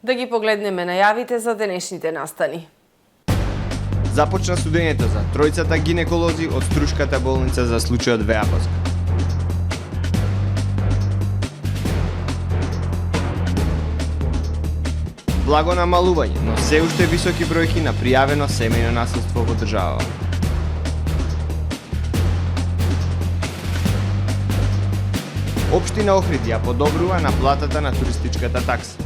Да ги погледнеме најавите за денешните настани. Започна судењето за тројцата гинеколози од Струшката болница за случајот Веапоска. Благо намалување, но се уште високи бројки на пријавено семејно насилство во државава. Општина Охрид ја подобрува наплатата на туристичката такса.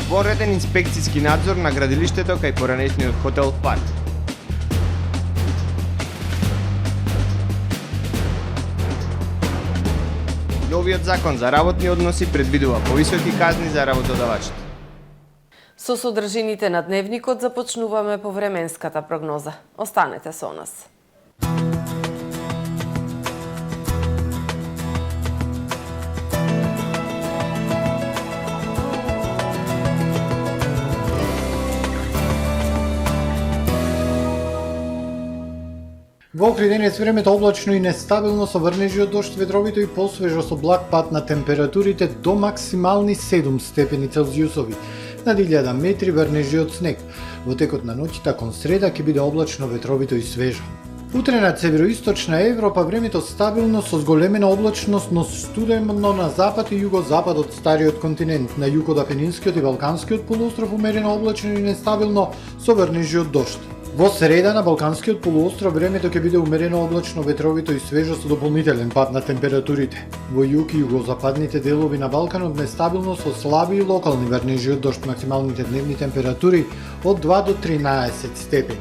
Вореден инспекцијски надзор на градилиштето кај поранешниот хотел Парк. Новиот закон за работни односи предвидува повисоки казни за работодавачите. Со содржините на дневникот започнуваме по временската прогноза. Останете со нас. Во Охрид денес времето облачно и нестабилно со врнежи од дожд, ветровито и посвежо со благ пад на температурите до максимални 7 степени Целзиусови. Над 1000 метри врнежи од снег. Во текот на ноќта кон среда ќе биде облачно, ветровито и свежо. Утре над североисточна Европа времето стабилно со зголемена облачност, но студено на запад и југозапад од стариот континент. На југ од Апенинскиот и Балканскиот полуостров умерено облачно и нестабилно со врнежи од дожд. Во среда на Балканскиот полуостров времето ќе биде умерено облачно, ветровито и свежо со дополнителен пад на температурите. Во југ и југозападните делови на Балканот нестабилно со слаби и локални врнежи од дожд, максималните дневни температури од 2 до 13 степени.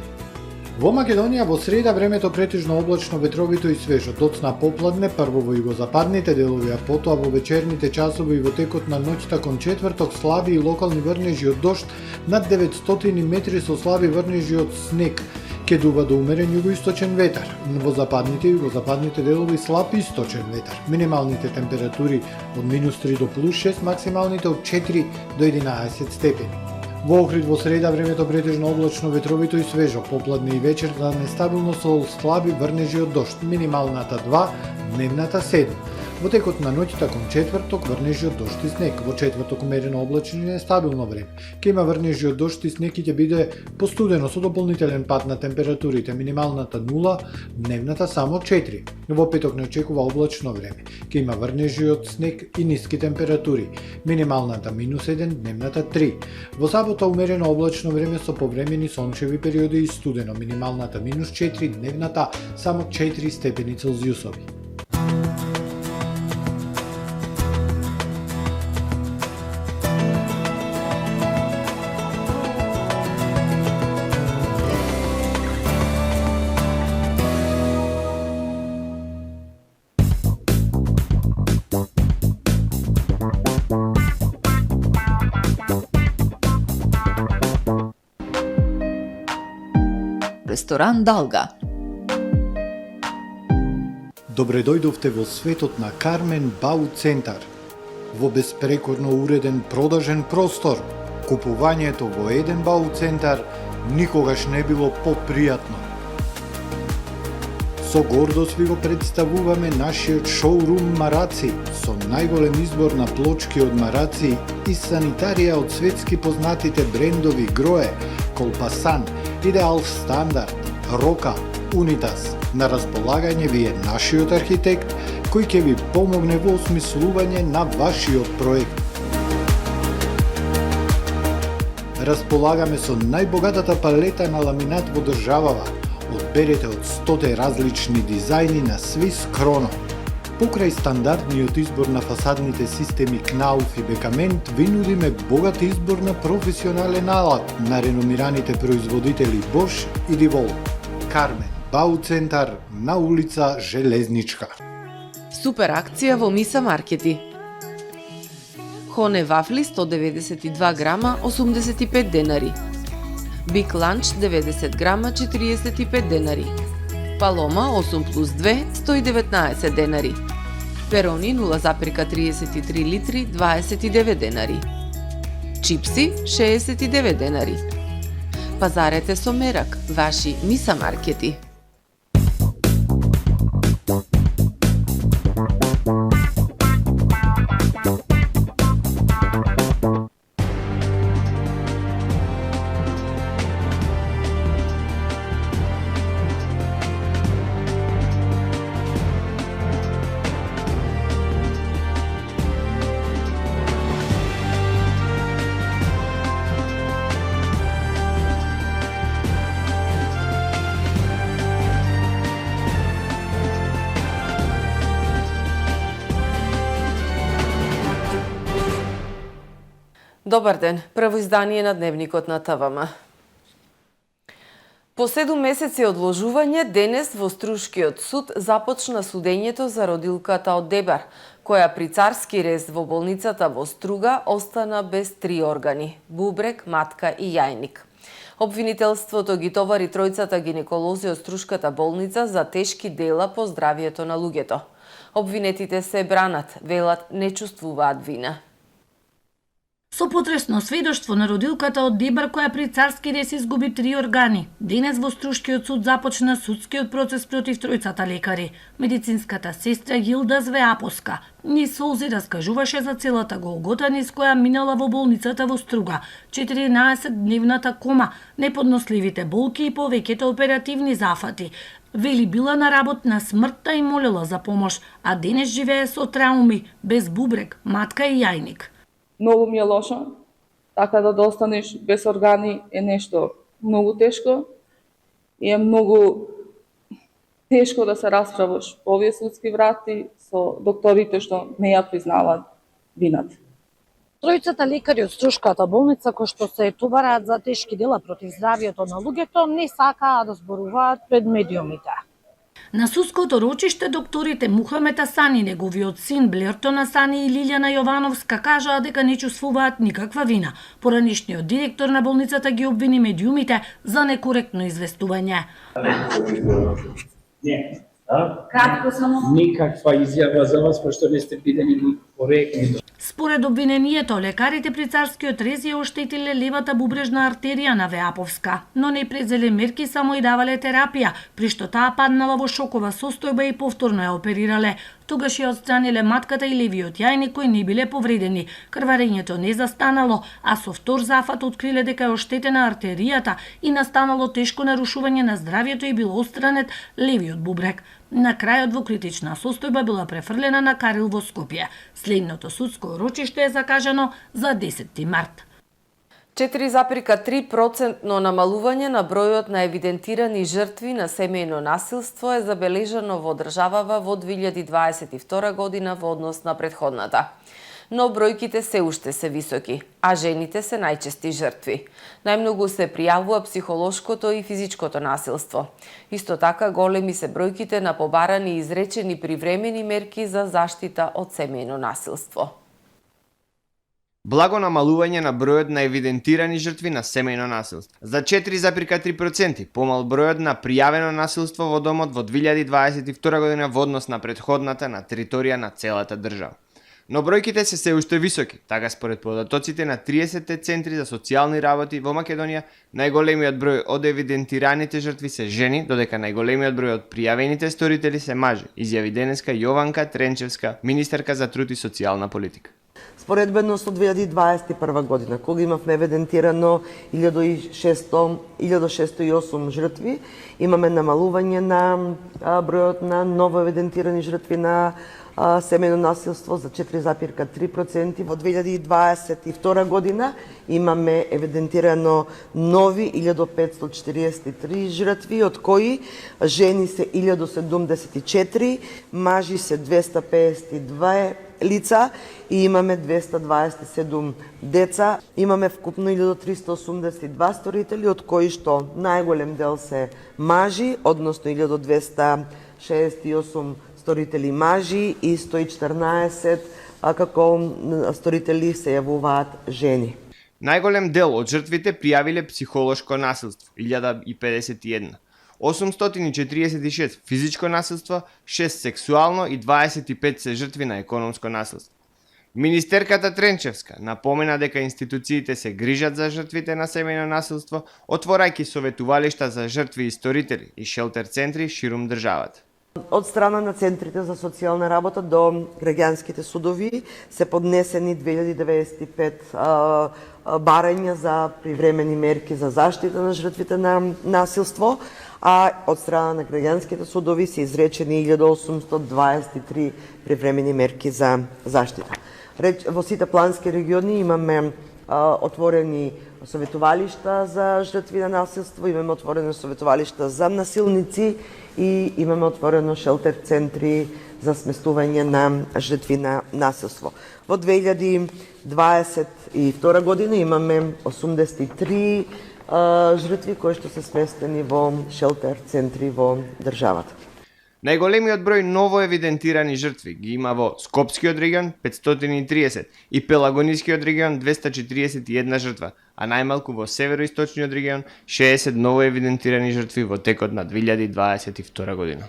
Во Македонија во среда времето претежно облачно, ветровито и свежо, доцна попладне прво во југозападните делови, а потоа во вечерните часови и во текот на ноќта кон четврток слаби и локални врнежи од дожд над 900 метри со слаби врнежи од снег. Ке дува до умерен југоисточен ветар. Во западните и југозападните делови слаб источен ветар. Минималните температури од -3 до +6, максималните од 4 до 11 степени. Во Охрид во среда времето претежно облачно, ветровито и свежо, попладне и вечерта нестабилно со слаби врнежи од дожд, минималната 2, дневната 7. Во текот на ноќта кон четврток врнежи од дожд и снег. Во четврток умерено облачно и нестабилно време. Ке има врнежи од дожд и снег и ќе биде постудено со дополнителен пад на температурите, минималната 0, дневната само 4. Во петок не очекува облачно време. Ке има врнежи од снег и ниски температури, минималната -1, дневната 3. Во сабота умерено облачно време со повремени сончеви периоди и студено, минималната -4, дневната само 4 степени Целзиусови. Ресторан Далга. Добре дојдовте во светот на Кармен Бау Центар. Во беспрекорно уреден продажен простор, купувањето во еден Бау Центар никогаш не било попријатно. Со гордост ви го представуваме нашиот шоурум Мараци, со најголем избор на плочки од Мараци и санитарија од светски познатите брендови Грое, Колпасан, Идеал Стандард, Рока, Унитас. На располагање ви е нашиот архитект, кој ќе ви помогне во осмислување на вашиот проект. Располагаме со најбогатата палета на ламинат во државава. Одберете од 100 различни дизајни на Свис Кроно. Покрај стандардниот избор на фасадните системи Кнауф и Бекамент, ви нудиме богат избор на професионален алат на реномираните производители Bosch и Divol. Кармен Бау Центар на улица Железничка. Супер акција во Миса Маркети. Хоне вафли 192 грама 85 денари. Биг ланч 90 грама 45 денари. Палома 8+2 119 денари. Перони 0,33 литри 29 денари. Чипси 69 денари. Пазарете со мерак, ваши Миса Маркети. Добар ден, прво издание на Дневникот на ТВМ. По 7 месеци одложување, денес во Струшкиот суд започна судењето за родилката од Дебар, која при царски рез во болницата во Струга остана без 3 органи – бубрек, матка и јајник. Обвинителството ги товари тројцата гинеколози од Струшката болница за тешки дела по здравието на луѓето. Обвинетите се бранат, велат не чувствуваат вина. Со потресно сведоштво на родилката од Дебар која при царски рез изгуби 3 органи, денес во Струшкиот суд започна судскиот процес против тројцата лекари. Медицинската сестра Јилда Звеапоска низ солзи раскажуваше за целата голгота низ која минала во болницата во Струга, 14-дневната кома, неподносливите болки и повеќето оперативни зафати. Вели била на работ на смртта и молела за помош, а денес живее со трауми, без бубрек, матка и јајник. Многу ми е лошо, така да останеш без органи е нешто многу тешко и е многу тешко да се расправиш по овие судски врати со докторите што не ја признаваат вината. Тројцата лекари од Струшката болница кои што се товараат за тешки дела против здравието на луѓето не сакаат да зборуваат пред медиумите. На судското рочиште докторите Мухамед Асани, неговиот син Блертон Асани и Лилјана Јовановска кажаа дека не чувствуваат никаква вина. Поранишниот директор на болницата ги обвини медиумите за некоректно известување. Не. Кратко само. Никаква изјава за вас, пошто не сте бидени коректни. Според обвинението, лекарите при царскиот рез ја оштетиле левата бубрежна артерија на Веаповска, но не презеле мерки, само и давале терапија, при што таа паднала во шокова состојба и повторно ја оперирале. Тогаш ја отстраниле матката и левиот јајник кои не биле повредени. Крварењето не застанало, а со втор зафат откриле дека е оштетена артеријата и настанало тешко нарушување на здравието и бил отстранет левиот бубрек. На крајот во критична состојба била префрлена на Карил во Скопје. Следното судско рочиште е закажано за 10 март. 4,3% намалување на бројот на евидентирани жртви на семејно насилство е забележано во државава во 2022 година во однос на претходната. Но бројките се уште се високи, а жените се најчести жртви. Најмногу се пријавува психолошкото и физичкото насилство. Исто така големи се бројките на побарани и изречени привремени мерки за заштита од семејно насилство. Благо намалување на бројот на евидентирани жртви на семејно насилство. За 4,3% помал бројот на пријавено насилство во домот во 2022 година во однос на претходната на територија на целата држава. Но бројките се уште високи, така според податоците на 30 центри за социјални работи во Македонија, најголемиот број од евидентираните жртви се жени, додека најголемиот број од пријавените сторители се мажи, изјави денеска Јованка Тренчевска, министерка за труд и социјална политика. Споредбено со 2021 година, кога имавме евидентирано 1608 жртви, имаме намалување на бројот на ново евидентирани жртви на семејно насилство за 4,3%. Во 2022 година имаме евидентирано нови 1543 жртви, од кои жени се 1074, мажи се 252 лица и имаме 227 деца. Имаме вкупно 1382 сторители, од кои што најголем дел се мажи, односно 1268 сторители мажи и 114 како сторители се јавуваат жени. Најголем дел од жртвите пријавиле психолошко насилство, 1051. 846 физичко насилство, 6 сексуално и 25 се жртви на економско насилство. Министерката Тренчевска напомена дека институциите се грижат за жртвите на семејно насилство, отворајќи советувалишта за жртви и сторители и шелтер центри ширум државата. Од страна на центрите за социјална работа до граѓанските судови се поднесени 2095 барања за привремени мерки за заштита на жртвите на насилство, а од страна на граѓанските судови се изречени 1823 привремени мерки за заштита. Во сите плански региони имаме отворени советувалишта за жртви на насилство, имаме отворено советувалишта за насилници и имаме отворено шелтер центри за сместување на жртви на насилство. Во 2022 година имаме 83 жртви кои што се сместени во шелтер центри во државата. Најголемиот број ново евидентирани жртви ги има во Скопскиот регион 530 и Пелагонискиот регион 241 жртва, а најмалку во Североисточниот регион 60 ново евидентирани жртви во текот на 2022 година.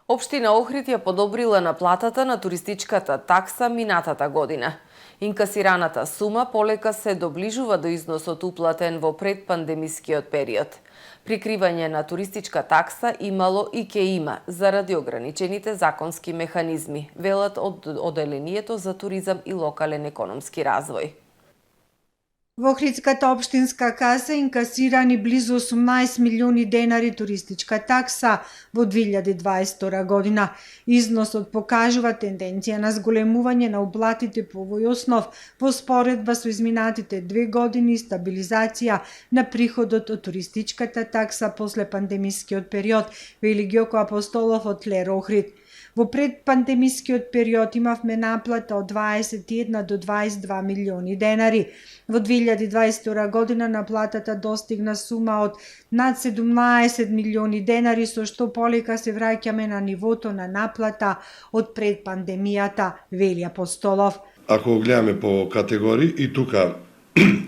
Општина Охрид ја подобрила наплатата на туристичката такса минатата година. Инкасираната сума полека се доближува до износот уплатен во предпандемискиот период. Прикривање на туристичка такса имало и ке има заради ограничените законски механизми, велат од Оделението за туризам и локален економски развој. Во Охридската општинска каса инкасирани близу 18 милиони денари туристичка такса во 2022 година. Износот покажува тенденција на зголемување на уплатите по овој основ во споредба со изминатите 2 години и стабилизација на приходот од туристичката такса после пандемискиот период, вели Гјоко Апостолов од Лер Охрид. Во предпандемискиот период имавме наплата од 21 до 22 милиони денари. Во 2022 година наплатата достигна сума од над 17 милиони денари, со што полека се враќаме на нивото на наплата од пред пандемијата, вели Апостолов. Ако гледаме по категории, и тука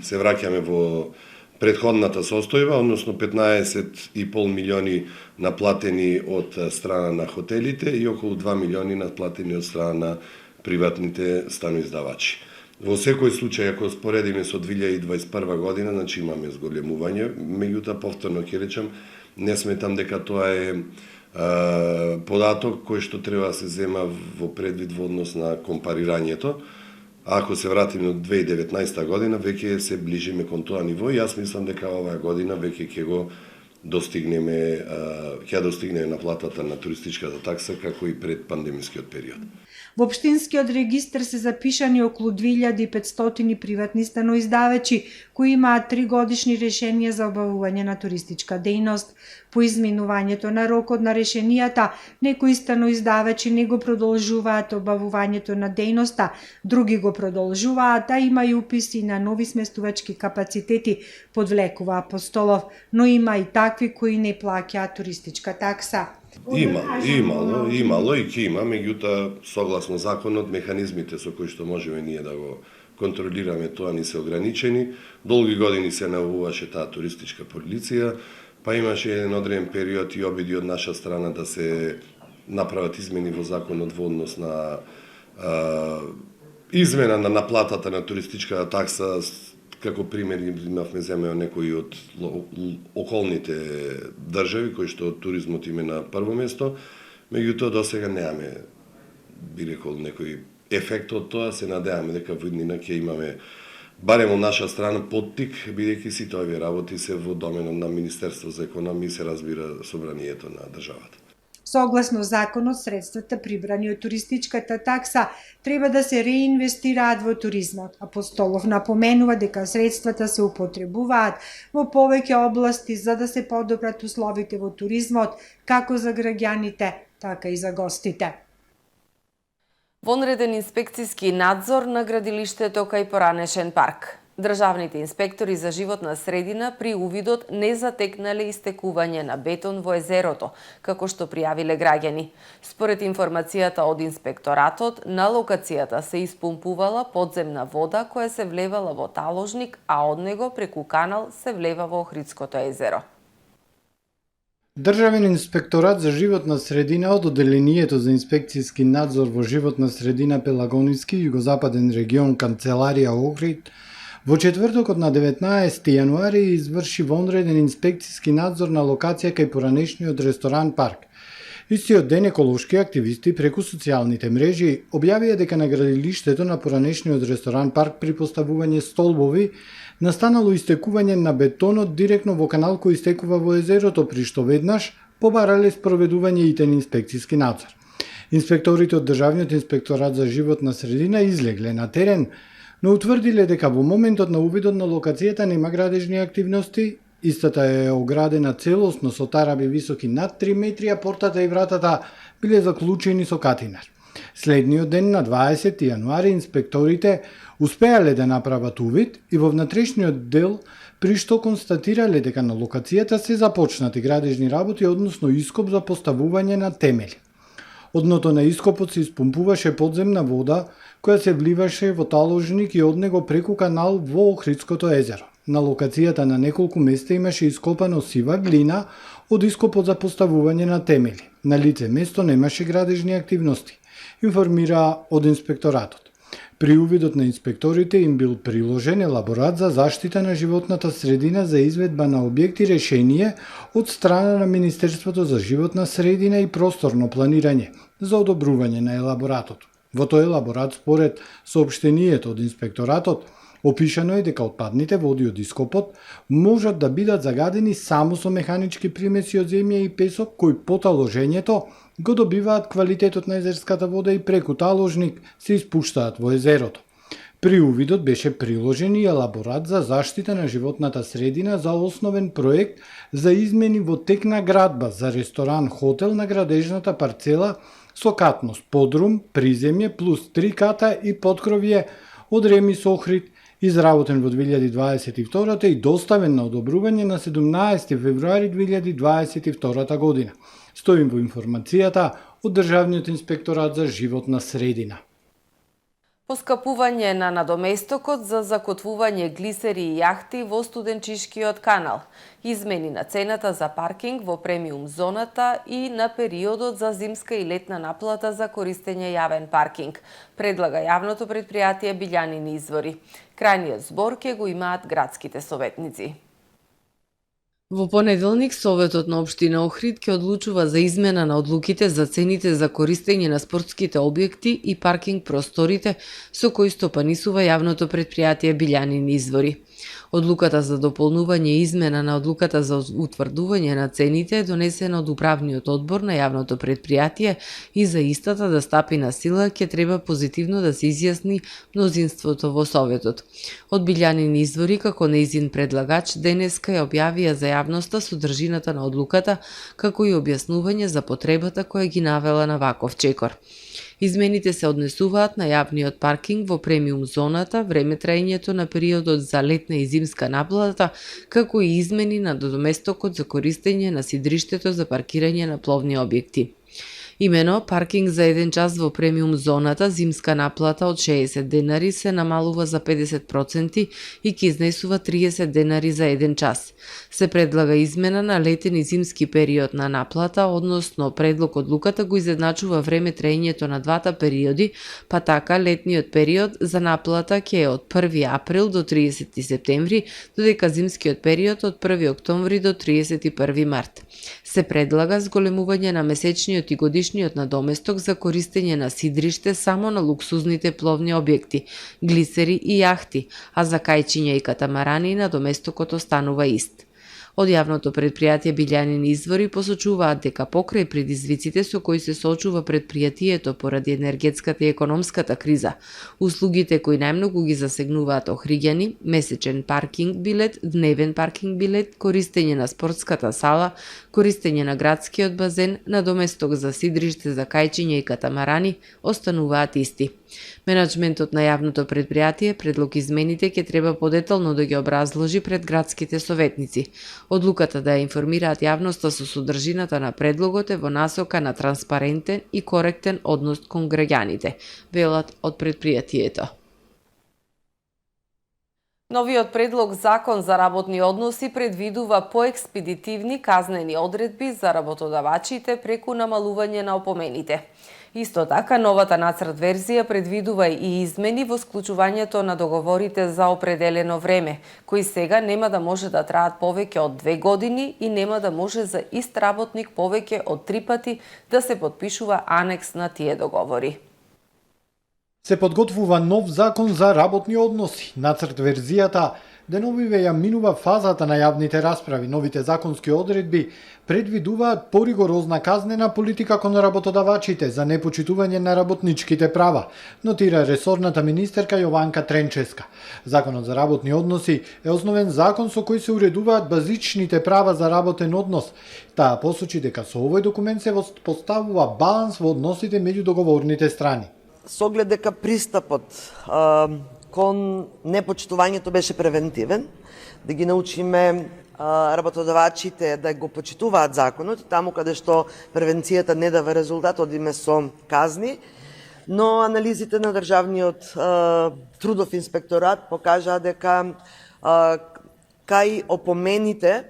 се враќаме во предходната состојба, односно 15,5 милиони наплатени од страна на хотелите и околу 2 милиони наплатени од страна на приватните станоиздавачи. Во секој случај, ако споредиме со 2021 година, значи имаме зголемување, меѓутоа повторно ќе речам, не сметам дека тоа е податок кој што треба да се зема во предвид во однос на компарирањето. Ако се вратиме од 2019 година, веќе се ближиме кон тоа ниво и јас мислам дека оваа година веќе ќе го достигнеме, ќе достигнеме наплатата на туристичката такса како и пред пандемискиот период. Во општинскиот регистар се запишани околу 2500 приватни станоиздавачи кои имаат 3 годишни решенија за обавување на туристичка дејност. По изминувањето на рокот на решенијата, некои станоиздавачи не го продолжуваат обавувањето на дејноста, други го продолжуваат, а има и уписи на нови сместувачки капацитети, подвлекува Апостолов, но има и такви кои не плаќаат туристичка такса. Имало и ќе има, меѓутоа согласно законот механизмите со кои што можеме ние да го контролираме тоа ни се ограничени. Долги години се најавуваше таа туристичка полиција, па имаше еден одреден период и обиди од наша страна да се направат измени во законот во однос на измена на наплатата на туристичката такса. Како пример имавме земео некои од околните држави кои што туризмот име на прво место, меѓутоа до сега немаме, би рекол, некој ефект од тоа. Се надеваме дека во иднина ќе имаме барем од наша страна поттик, бидејќи сите овие работи се во доменот на Министерство за економија и се разбира собранието на државата. Согласно законот, средствата прибрани од туристичката такса треба да се реинвестираат во туризмот. Апостолов напоменува дека средствата се употребуваат во повеќе области за да се подобрат условите во туризмот, како за граѓаните, така и за гостите. Вонреден инспекцијски надзор на градилиштето кај Поранешен парк. Државните инспектори за животна средина при увидот не затекнале истекување на бетон во езерото, како што пријавиле граѓани. Според информацијата од инспекторатот, на локацијата се испумпувала подземна вода која се влевала во таложник, а од него преку канал се влева во Охридското езеро. Државен инспекторат за животна средина од Оделението за инспекцијски надзор во животна средина Пелагониски југозападен регион Канцеларија Охрид во четвртокот на 19 јануари изврши вонреден инспекцијски надзор на локација кај поранешниот ресторан Парк. Истиот ден еколошки активисти преку социјалните мрежи објавија дека на градилиштето на поранешниот ресторан Парк при поставување столбови настанало истекување на бетонот директно во канал кој истекува во езерото, при што веднаш побарале спроведување итен инспекцијски надзор. Инспекторите од Државниот инспекторат за животна средина излегле на терен, но утврдиле дека во моментот на увидот на локацијата нема градежни активности, истата е оградена целосно со тараби високи над 3 метри, а портата и вратата биле заклучени со катинар. Следниот ден на 20 јануари инспекторите успеале да направат увид и во внатрешниот дел при што констатирале дека на локацијата се започнати градежни работи, односно ископ за поставување на темели. Од дното на ископот се испумпуваше подземна вода која се вливаше во таложник и од него преку канал во Охридското езеро. На локацијата на неколку места имаше ископано сива глина од ископот за поставување на темели. На лице место немаше градежни активности, информира од инспекторатот. При увидот на инспекторите им бил приложен елаборат за заштита на животната средина за изведба на објекти решение од страна на Министерството за животна средина и просторно планирање за одобрување на елаборатот. Во тој елаборат, според соопштението од инспекторатот, опишано е дека отпадните води од ископот можат да бидат загадени само со механички примеси од земја и песок кои по таложењето го добиваат квалитетот на езерската вода и преку таложник се испуштаат во езерото. При увидот беше приложен и елаборат за заштита на животната средина за основен проект за измени во тек на градба за ресторан-хотел на градежната парцела со катност подрум, приземје плюс 3 ката и поткровје од Ремис Охрид, изработен во 2022 и доставен на одобрување на 17 февруари 2022 година. Стоим во информацијата од Државниот инспекторат за животна средина. Поскапување на надоместокот за закотвување глисери и јахти во студенчишкиот канал, измени на цената за паркинг во премиум зоната и на периодот за зимска и летна наплата за користење јавен паркинг, предлага јавното предпријатие Билјанини извори. Крајниот збор ќе го имаат градските советници. Во понеделник, Советот на Општина Охрид ќе одлучува за измена на одлуките за цените за користење на спортските објекти и паркинг просторите со кои стопанисува јавното предпријатие Билјанини извори. Одлуката за дополнување и измена на одлуката за утврдување на цените е донесена од управниот одбор на јавното предпријатие и за истата да стапи на сила ќе треба позитивно да се изјасни мнозинството во Советот. Од Билјанини извори како неизин предлагач денеска ја објавија за јавноста содржината на одлуката како и објаснување за потребата која ги навела на ваков чекор. Измените се однесуваат на јавниот паркинг во премиум зоната, време траењето на периодот за летна и зимска наплата, како и измени на додоместокот за користење на сидриштето за паркирање на пловни објекти. Имено, паркинг за 1 час во премиум зоната, зимска наплата од 60 денари се намалува за 50% и ќе изнесува 30 денари за 1 час. Се предлага измена на летен и зимски период на наплата, односно предлог одлуката го изедначува време траењето на двата периоди, па така летниот период за наплата ќе е од 1 април до 30 септември, додека зимскиот период од 1 октомври до 31 март. Се предлага зголемување на месечниот и годишниот надоместок за користење на сидриште само на луксузните пловни објекти, глисери и јахти, а за кајчиња и катамарани надоместокот останува ист. Од јавното предпријатие Билјанини извори посочуваат дека покрај предизвиците со кои се соочува предпријатието поради енергетската и економската криза, услугите кои најмногу ги засегнуваат охриѓани, месечен паркинг билет, дневен паркинг билет, користење на спортската сала, користење на градскиот базен, надоместок за сидриште за кајчиња и катамарани, остануваат исти. Менаџментот на јавното предпријатие предлог измените ќе треба подетално да ги образложи пред градските советници. Одлуката да ја информираат јавноста со содржината на предлогот е во насока на транспарентен и коректен однос кон граѓаните, велат од предпријатието. Новиот предлог закон за работни односи предвидува поекспедитивни казнени одредби за работодавачите преку намалување на опомените. Исто така, новата нацрт верзија предвидува и измени во склучувањето на договорите за определено време, кои сега нема да може да траат повеќе од 2 години и нема да може за ист работник повеќе од 3 пати да се подпишува анекс на тие договори. Се подготвува нов закон за работни односи. Нацрт верзијата Деновиве ја минува фазата на јавните расправи. Новите законски одредби предвидуваат поригорозна казнена политика кон работодавачите за непочитување на работничките права, нотира ресорната министерка Јованка Тренческа. Законот за работни односи е основен закон со кој се уредуваат базичните права за работен однос. Таа посочи дека со овој документ се поставува баланс во односите меѓу договорните страни. Со оглед дека пристапот кон непочитувањето беше превентивен, да ги научиме работодавачите да го почитуваат законот и таму каде што превенцијата не дава резултат, одиме со казни, но анализите на Државниот трудов инспекторат покажаа дека кај опомените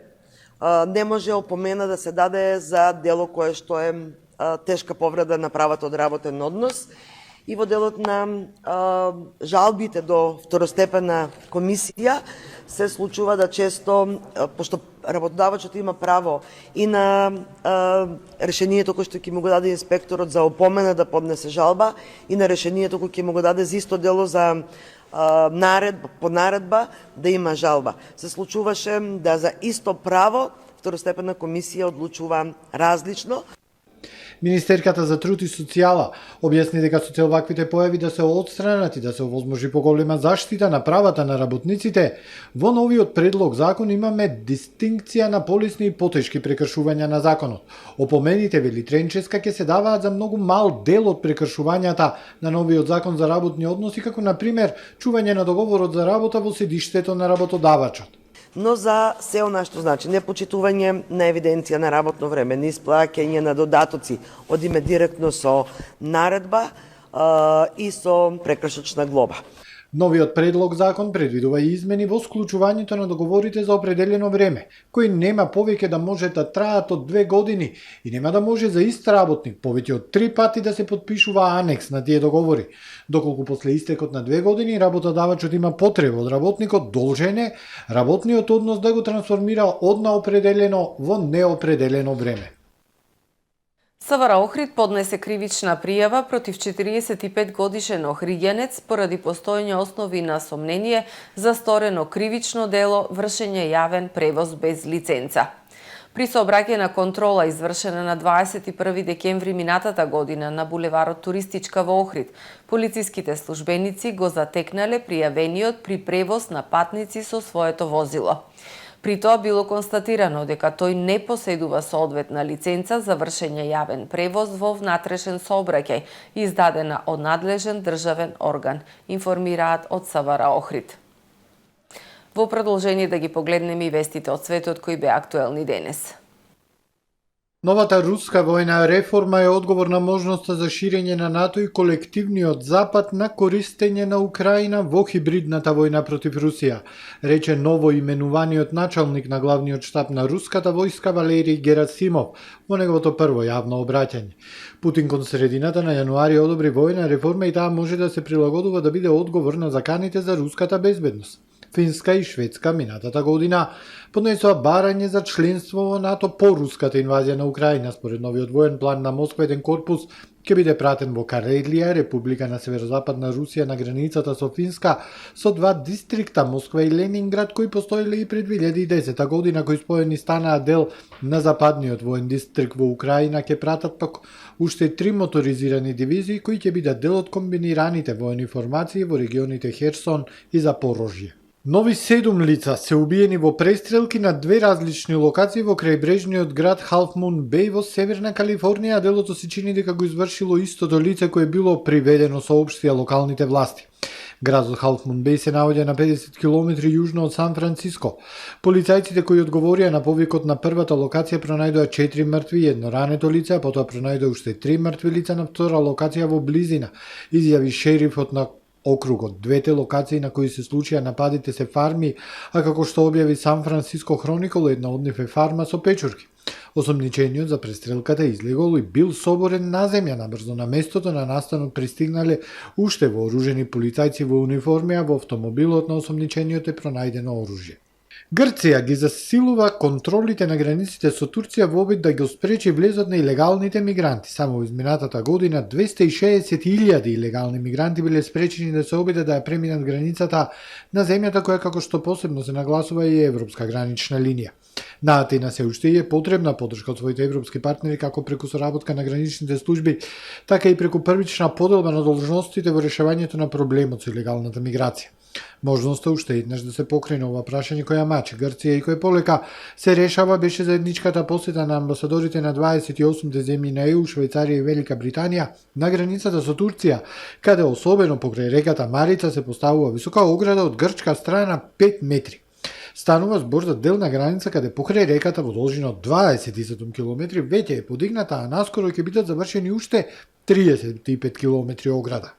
не може опомена да се даде за дело кое што е тешка повреда на правото од работен однос. И во делот на жалбите до второстепена комисија се случува да често, пошто работодавачот има право и на решението кој што ќе му го даде инспекторот за опомена да поднесе жалба и на решението кој ќе му го даде за исто дело за по наредба да има жалба. Се случуваше да за исто право второстепена комисија одлучува различно. Министерката за труд и социјала објасни дека со цел ваквите појави да се отстранат и да се овозможи поголема заштита на правата на работниците, во новиот предлог закон имаме дистинкција на полесни и потешки прекршувања на законот. Опомените, вели Тренческа, ќе се даваат за многу мал дел од прекршувањата на новиот закон за работни односи, како на пример чување на договорот за работа во седиштето на работодавачот. Но за се она што значи непочитување на евиденција на работно време, неисплаќање на додатоци, одиме директно со наредба и со прекршочна глоба. Новиот предлог закон предвидува и измени во склучувањето на договорите за определено време, кои нема повеќе да може да траат од 2 години и нема да може за ист работник повеќе од 3 пати да се подпишува анекс на тие договори, доколку после истекот на 2 години работодавачот има потреба од работникот, должен е работниот однос да го трансформира од на определено во неопределено време. СВР Охрид поднесе кривична пријава против 45 годишен охриѓанец поради постоење основи на сомнение за сторено кривично дело вршење јавен превоз без лиценца. При сообраќајна контрола извршена на 21 декември минатата година на булеварот Туристичка во Охрид, полициските службеници го затекнале пријавениот при превоз на патници со своето возило. При тоа било констатирано дека тој не поседува соодветна лиценца за вршење јавен превоз во внатрешен сообраќај, издадена од надлежен државен орган, информираат од СВР Охрид. Во продолжение да ги погледнеме и вестите од светот кои беа актуелни денес. Новата руска војна реформа е одговор на можноста за ширење на НАТО и колективниот запад на користење на Украина во хибридната војна против Русија, рече ново именуваниот началник на главниот штаб на руската војска Валерий Герасимов во неговото прво јавно обраќање. Путин кон средината на јануари одобри војна реформа и таа може да се прилагодува да биде одговор на заканите за руската безбедност. Финска и Шведска минатата година поднесоа барање за членство во НАТО по руската инвазија на Украина. Според новиот воен план на Москва, еден корпус ќе биде пратен во Карелија, република на северозападна Русија на границата со Финска, со 2 дистрикта, Москва и Ленинград, кои постоеле и пред 2010 година, кои споени станаа дел на западниот воен дистрикт во Украина, ќе пратат пак уште 3 моторизирани дивизии кои ќе бидат дел од комбинираните воени формации во регионите Херсон и Запорожје. Нови 7 лица се убиени во престрелки на 2 различни локации во крајбрежниот град Half Moon Bay во Северна Калифорнија, а делото се чини дека го извршило истото лице кое било приведено, соопштија локалните власти. Градот Half Moon Bay се наоѓа на 50 км јужно од Сан Франциско. Полицајците кои одговорија на повикот на првата локација пронајдоа 4 мртви и едно рането лице, а потоа пронајдоа уште 3 мртви лица на втора локација во близина, изјави шерифот на округот. Двете локации на кои се случија нападите се фарми, а како што објави Сан Франциско Хроникол, една од нив е фарма со печурки. Осомничениот за престрелката излегол и бил соборен на земја. Набрзо на местото на настанот пристигнале уште вооружени полицајци во униформи, а во автомобилот на осомничениот е пронајдено оружје. Грција ги засилува контролите на границите со Турција во обид да ги спречи влезот на илегалните мигранти. Само во изминатата година 260.000 илегални мигранти биле спречени да се обидат да ја преминат границата на земјата која, како што посебно се нагласува, и европска гранична линија. На Атина се уште е потребна поддршка од своите европски партнери како преку соработка на граничните служби, така и преку првична поделба на должностите во решавањето на проблемот со илегалната миграција. Можноста уште еднаш да се покрене ова прашање која мачи Грција и кој полека се решава беше заедничката посета на амбасадорите на 28 земји на ЕУ, Швајцарија и Велика Британија на границата со Турција, каде особено покрај реката Марица се поставува висока ограда од грчка страна 5 метри. Станува збор за дел на граница каде покрај реката во должина од 27 км веќе е подигната, а наскоро ќе бидат завршени уште 35 км ограда.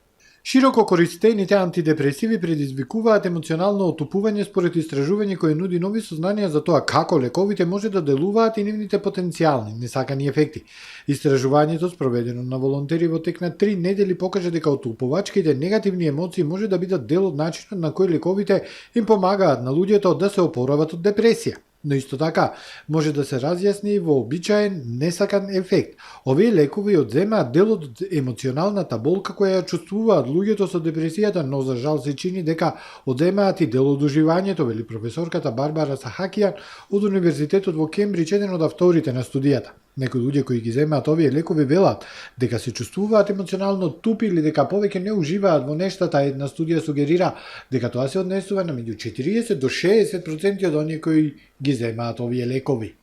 Широко користените антидепресиви предизвикуваат емоционално отупување според истражување кое нуди нови сознанија за тоа како лековите може да делуваат и нивните потенцијални несакани ефекти. Истражувањето, спроведено на волонтери во тек на 3 недели, покажа дека отупувачките негативни емоции може да бидат дел од начинот на кој лековите им помагаат на луѓето да се опорават од депресија. Но исто така, може да се разјасни и вообичаен несакан ефект. Овие лекови одземаат дел од емоционалната болка која ја чувствуваат луѓето со депресијата, но за жал се чини дека одземаат и дел од уживањето, вели професорката Барбара Сахакијан од Универзитетот во Кембридж, еден од авторите на студијата. Некои луѓе кои ги земаат овие лекови велат дека се чувствуваат емоционално тупи или дека повеќе не уживаат во нештата. Една студија сугерира дека тоа се однесува на меѓу 40 до 60% од оние кои ги земаат овие лекови.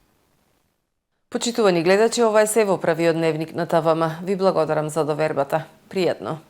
Почитувани гледачи, ова е се во првиот дневник на ТВМ. Ви благодарам за довербата. Пријатно.